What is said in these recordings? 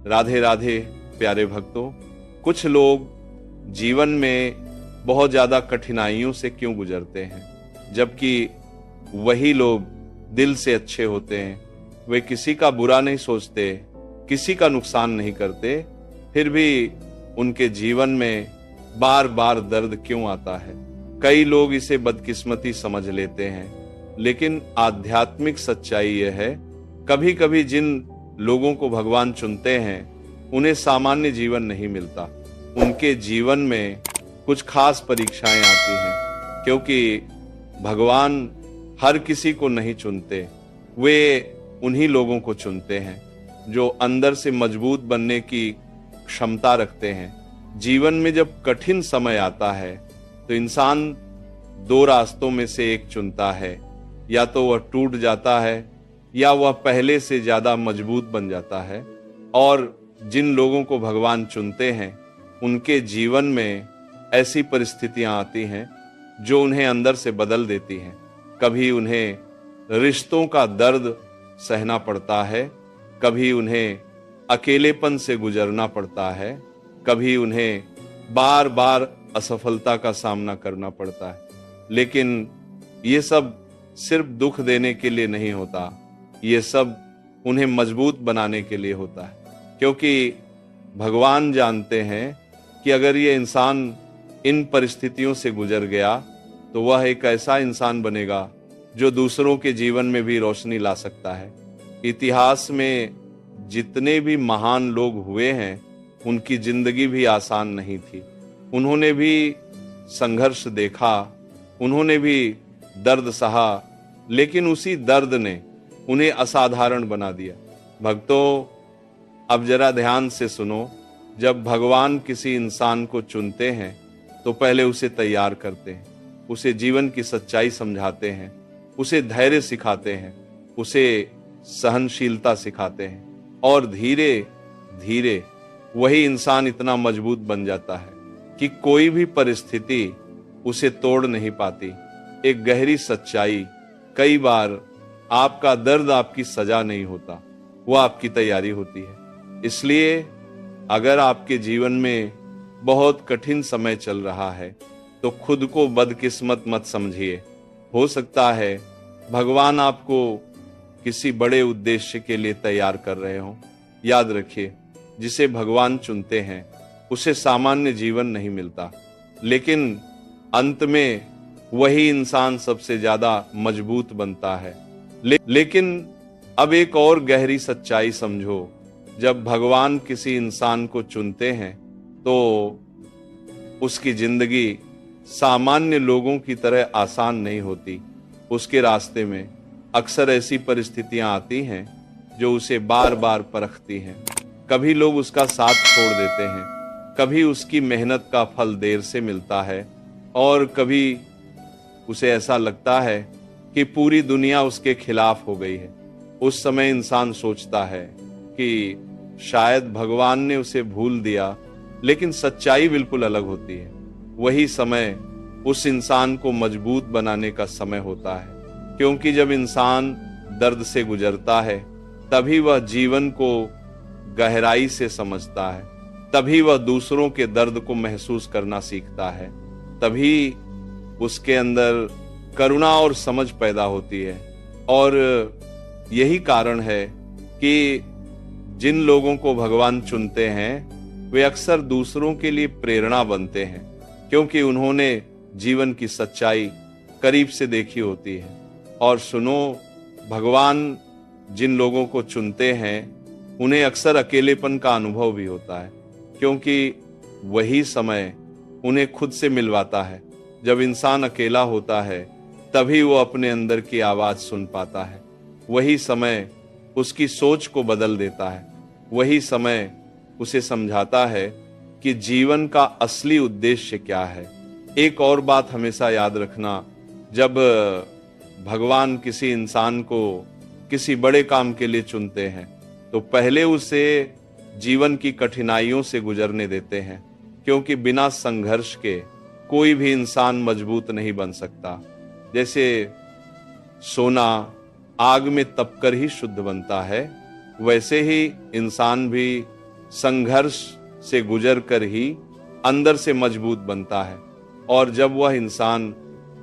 राधे राधे प्यारे भक्तों। कुछ लोग जीवन में बहुत ज्यादा कठिनाइयों से क्यों गुजरते हैं, जबकि वही लोग दिल से अच्छे होते हैं, वे किसी का बुरा नहीं सोचते, किसी का नुकसान नहीं करते, फिर भी उनके जीवन में बार बार दर्द क्यों आता है। कई लोग इसे बदकिस्मती समझ लेते हैं, लेकिन आध्यात्मिक सच्चाई यह है, कभी कभी जिन लोगों को भगवान चुनते हैं उन्हें सामान्य जीवन नहीं मिलता। उनके जीवन में कुछ खास परीक्षाएं आती हैं, क्योंकि भगवान हर किसी को नहीं चुनते, वे उन्हीं लोगों को चुनते हैं जो अंदर से मजबूत बनने की क्षमता रखते हैं। जीवन में जब कठिन समय आता है तो इंसान दो रास्तों में से एक चुनता है, या तो वह टूट जाता है या वह पहले से ज्यादा मजबूत बन जाता है। और जिन लोगों को भगवान चुनते हैं उनके जीवन में ऐसी परिस्थितियां आती हैं जो उन्हें अंदर से बदल देती हैं। कभी उन्हें रिश्तों का दर्द सहना पड़ता है, कभी उन्हें अकेलेपन से गुजरना पड़ता है, कभी उन्हें बार बार असफलता का सामना करना पड़ता है। लेकिन ये सब सिर्फ दुख देने के लिए नहीं होता, ये सब उन्हें मजबूत बनाने के लिए होता है, क्योंकि भगवान जानते हैं कि अगर ये इंसान इन परिस्थितियों से गुजर गया तो वह एक ऐसा इंसान बनेगा जो दूसरों के जीवन में भी रोशनी ला सकता है। इतिहास में जितने भी महान लोग हुए हैं उनकी जिंदगी भी आसान नहीं थी। उन्होंने भी संघर्ष देखा, उन्होंने भी दर्द सहा, लेकिन उसी दर्द ने उन्हें असाधारण बना दिया। भक्तों, अब जरा ध्यान से सुनो। जब भगवान किसी इंसान को चुनते हैं तो पहले उसे तैयार करते हैं, उसे जीवन की सच्चाई समझाते हैं, उसे धैर्य सिखाते हैं, उसे सहनशीलता सिखाते हैं, और धीरे धीरे वही इंसान इतना मजबूत बन जाता है कि कोई भी परिस्थिति उसे तोड़ नहीं पाती। एक गहरी सच्चाई, कई बार आपका दर्द आपकी सजा नहीं होता, वो आपकी तैयारी होती है। इसलिए अगर आपके जीवन में बहुत कठिन समय चल रहा है तो खुद को बदकिस्मत मत समझिए। हो सकता है भगवान आपको किसी बड़े उद्देश्य के लिए तैयार कर रहे हो। याद रखिए, जिसे भगवान चुनते हैं उसे सामान्य जीवन नहीं मिलता, लेकिन अंत में वही इंसान सबसे ज्यादा मजबूत बनता है। लेकिन अब एक और गहरी सच्चाई समझो। जब भगवान किसी इंसान को चुनते हैं तो उसकी जिंदगी सामान्य लोगों की तरह आसान नहीं होती। उसके रास्ते में अक्सर ऐसी परिस्थितियां आती हैं जो उसे बार बार परखती हैं। कभी लोग उसका साथ छोड़ देते हैं, कभी उसकी मेहनत का फल देर से मिलता है, और कभी उसे ऐसा लगता है कि पूरी दुनिया उसके खिलाफ हो गई है। उस समय इंसान सोचता है कि शायद भगवान ने उसे भूल दिया, लेकिन सच्चाई बिल्कुल अलग होती है। वही समय उस इंसान को मजबूत बनाने का समय होता है, क्योंकि जब इंसान दर्द से गुजरता है तभी वह जीवन को गहराई से समझता है, तभी वह दूसरों के दर्द को महसूस करना सीखता है, तभी उसके अंदर करुणा और समझ पैदा होती है। और यही कारण है कि जिन लोगों को भगवान चुनते हैं वे अक्सर दूसरों के लिए प्रेरणा बनते हैं, क्योंकि उन्होंने जीवन की सच्चाई करीब से देखी होती है। और सुनो, भगवान जिन लोगों को चुनते हैं उन्हें अक्सर अकेलेपन का अनुभव भी होता है, क्योंकि वही समय उन्हें खुद से मिलवाता है। जब इंसान अकेला होता है तभी वो अपने अंदर की आवाज सुन पाता है। वही समय उसकी सोच को बदल देता है, वही समय उसे समझाता है कि जीवन का असली उद्देश्य क्या है। एक और बात हमेशा याद रखना, जब भगवान किसी इंसान को किसी बड़े काम के लिए चुनते हैं तो पहले उसे जीवन की कठिनाइयों से गुजरने देते हैं, क्योंकि बिना संघर्ष के कोई भी इंसान मजबूत नहीं बन सकता। जैसे सोना आग में तपकर ही शुद्ध बनता है, वैसे ही इंसान भी संघर्ष से गुजर कर ही अंदर से मजबूत बनता है। और जब वह इंसान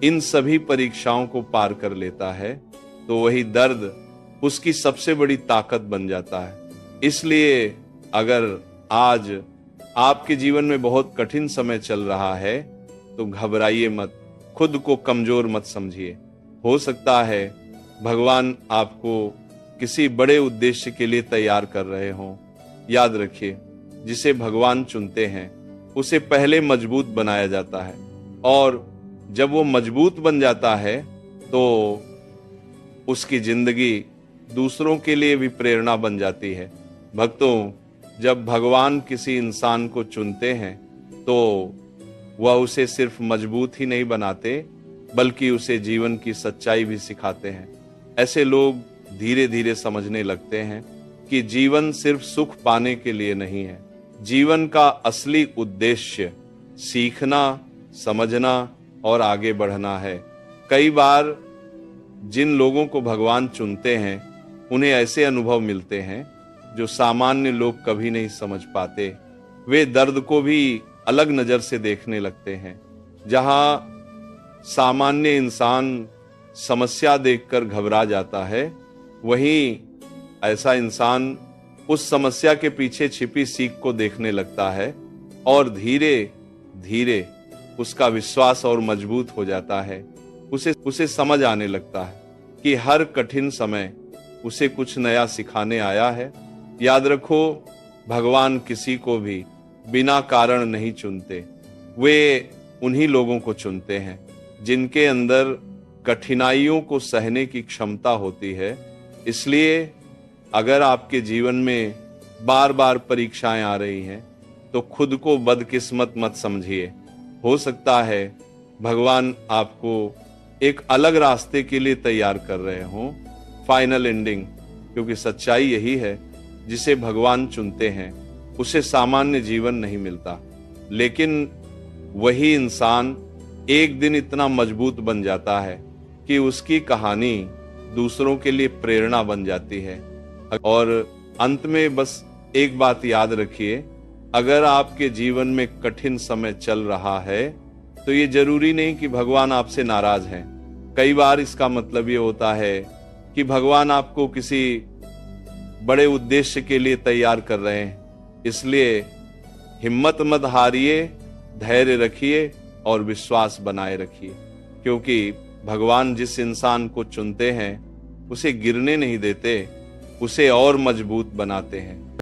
इन सभी परीक्षाओं को पार कर लेता है तो वही दर्द उसकी सबसे बड़ी ताकत बन जाता है। इसलिए अगर आज आपके जीवन में बहुत कठिन समय चल रहा है तो घबराइए मत, खुद को कमजोर मत समझिए। हो सकता है भगवान आपको किसी बड़े उद्देश्य के लिए तैयार कर रहे हों। याद रखिए, जिसे भगवान चुनते हैं उसे पहले मजबूत बनाया जाता है, और जब वो मजबूत बन जाता है तो उसकी जिंदगी दूसरों के लिए भी प्रेरणा बन जाती है। भक्तों, जब भगवान किसी इंसान को चुनते हैं तो वह उसे सिर्फ मजबूत ही नहीं बनाते बल्कि उसे जीवन की सच्चाई भी सिखाते हैं। ऐसे लोग धीरे धीरे समझने लगते हैं कि जीवन सिर्फ सुख पाने के लिए नहीं है। जीवन का असली उद्देश्य सीखना, समझना और आगे बढ़ना है। कई बार जिन लोगों को भगवान चुनते हैं उन्हें ऐसे अनुभव मिलते हैं जो सामान्य लोग कभी नहीं समझ पाते। वे दर्द को भी अलग नजर से देखने लगते हैं। जहां सामान्य इंसान समस्या देखकर घबरा जाता है, वहीं ऐसा इंसान उस समस्या के पीछे छिपी सीख को देखने लगता है और धीरे धीरे उसका विश्वास और मजबूत हो जाता है। उसे समझ आने लगता है कि हर कठिन समय उसे कुछ नया सिखाने आया है। याद रखो, भगवान किसी को भी बिना कारण नहीं चुनते। वे उन्हीं लोगों को चुनते हैं जिनके अंदर कठिनाइयों को सहने की क्षमता होती है। इसलिए अगर आपके जीवन में बार बार परीक्षाएं आ रही हैं तो खुद को बदकिस्मत मत समझिए। हो सकता है भगवान आपको एक अलग रास्ते के लिए तैयार कर रहे हों, फाइनल एंडिंग। क्योंकि सच्चाई यही है, जिसे भगवान चुनते हैं उसे सामान्य जीवन नहीं मिलता, लेकिन वही इंसान एक दिन इतना मजबूत बन जाता है कि उसकी कहानी दूसरों के लिए प्रेरणा बन जाती है। और अंत में बस एक बात याद रखिए, अगर आपके जीवन में कठिन समय चल रहा है तो ये जरूरी नहीं कि भगवान आपसे नाराज हैं। कई बार इसका मतलब ये होता है कि भगवान आपको किसी बड़े उद्देश्य के लिए तैयार कर रहे हैं। इसलिए हिम्मत मत हारिए, धैर्य रखिए और विश्वास बनाए रखिए, क्योंकि भगवान जिस इंसान को चुनते हैं उसे गिरने नहीं देते, उसे और मजबूत बनाते हैं।